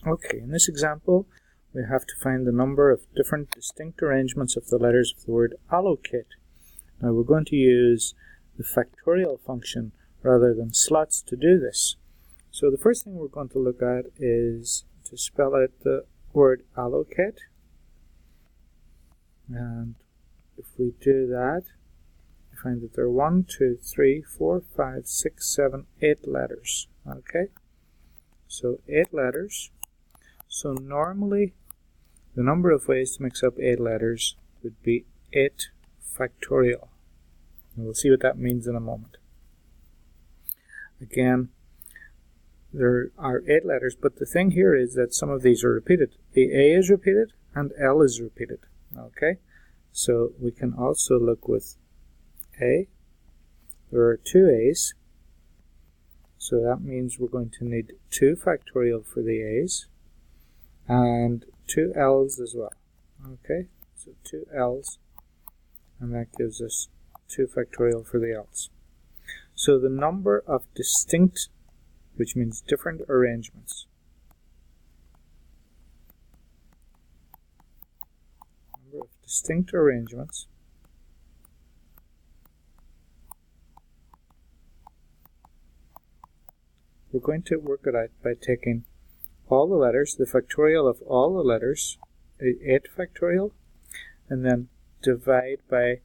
Okay, in this example, we have to find the number of different distinct arrangements of the letters of the word allocate. Now we're going to use the factorial function rather than slots to do this. So the first thing we're going to look at is to spell out the word allocate. And if we do that, we find that there are 1, 2, 3, 4, 5, 6, 7, 8 letters. Okay, so 8 letters. So normally the number of ways to mix up 8 letters would be 8 factorial. And we'll see what that means in a moment. Again, there are 8 letters, but the thing here is that some of these are repeated. The A is repeated and L is repeated. Okay, so we can also look with A. There are 2 A's, so that means we're going to need 2 factorial for the A's and 2 L's as well. Okay, so 2 L's, and that gives us 2 factorial for the L's. So the number of distinct, which means different arrangements, distinct arrangements we're going to work it out by taking all the letters, the factorial of all the letters, 8 factorial, and then divide by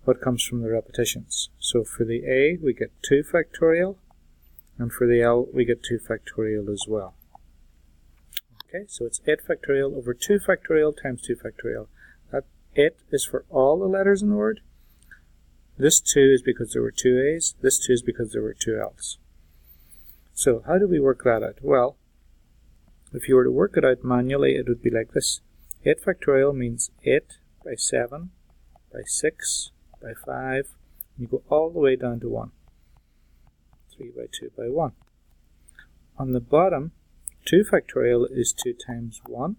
what comes from the repetitions. So for the A we get 2 factorial, and for the L we get 2 factorial as well. Okay, so it's 8 factorial over 2 factorial times 2 factorial. That 8 is for all the letters in the word. This 2 is because there were 2 A's. This 2 is because there were 2 L's. So how do we work that out? Well, if you were to work it out manually, it would be like this. 8 factorial means 8 by 7 by 6 by 5. And you go all the way down to 1. 3 by 2 by 1. On the bottom, 2 factorial is 2 times 1.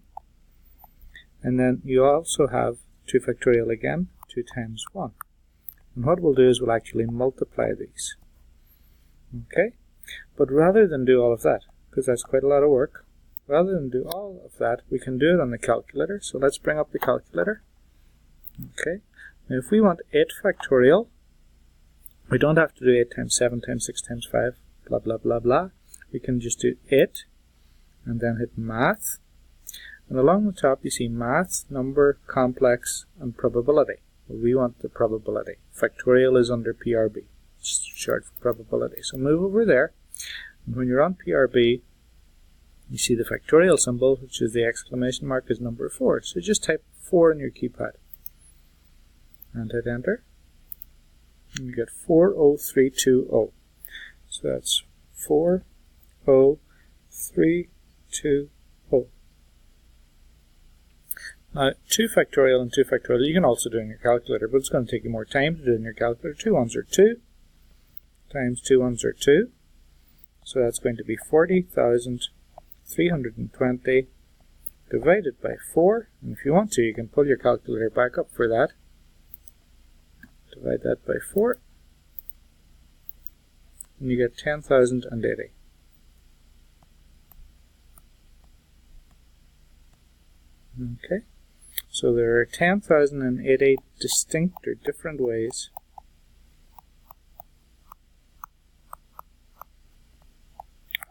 And then you also have 2 factorial again, 2 times 1. And what we'll do is we'll actually multiply these. Okay? But rather than do all of that, because that's quite a lot of work, rather than do all of that, we can do it on the calculator. So let's bring up the calculator. Okay? Now if we want 8 factorial, we don't have to do 8 times 7 times 6 times 5, blah, blah, blah, blah. We can just do 8 and then hit math. And along the top you see math, number, complex, and probability. Well, we want the probability. Factorial is under PRB. It's short for probability. So move over there. And when you're on PRB, you see the factorial symbol, which is the exclamation mark, is number 4. So just type 4 in your keypad. And hit enter. And you get 40320. So that's 40320. Now, 2 factorial and 2 factorial you can also do in your calculator, but it's going to take you more time to do in your calculator. 2 ones are 2, times 2 ones are 2. So that's going to be 40,320 divided by 4. And if you want to, you can pull your calculator back up for that. Divide that by 4. And you get 10,080. Okay. So there are 10,080 distinct or different ways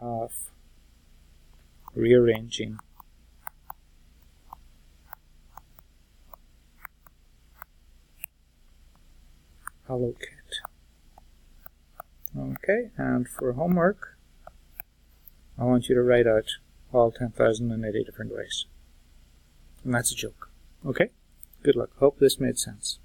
of rearranging allocate. Okay, and for homework, I want you to write out all 10,080 different ways. And that's a joke. Okay? Good luck. Hope this made sense.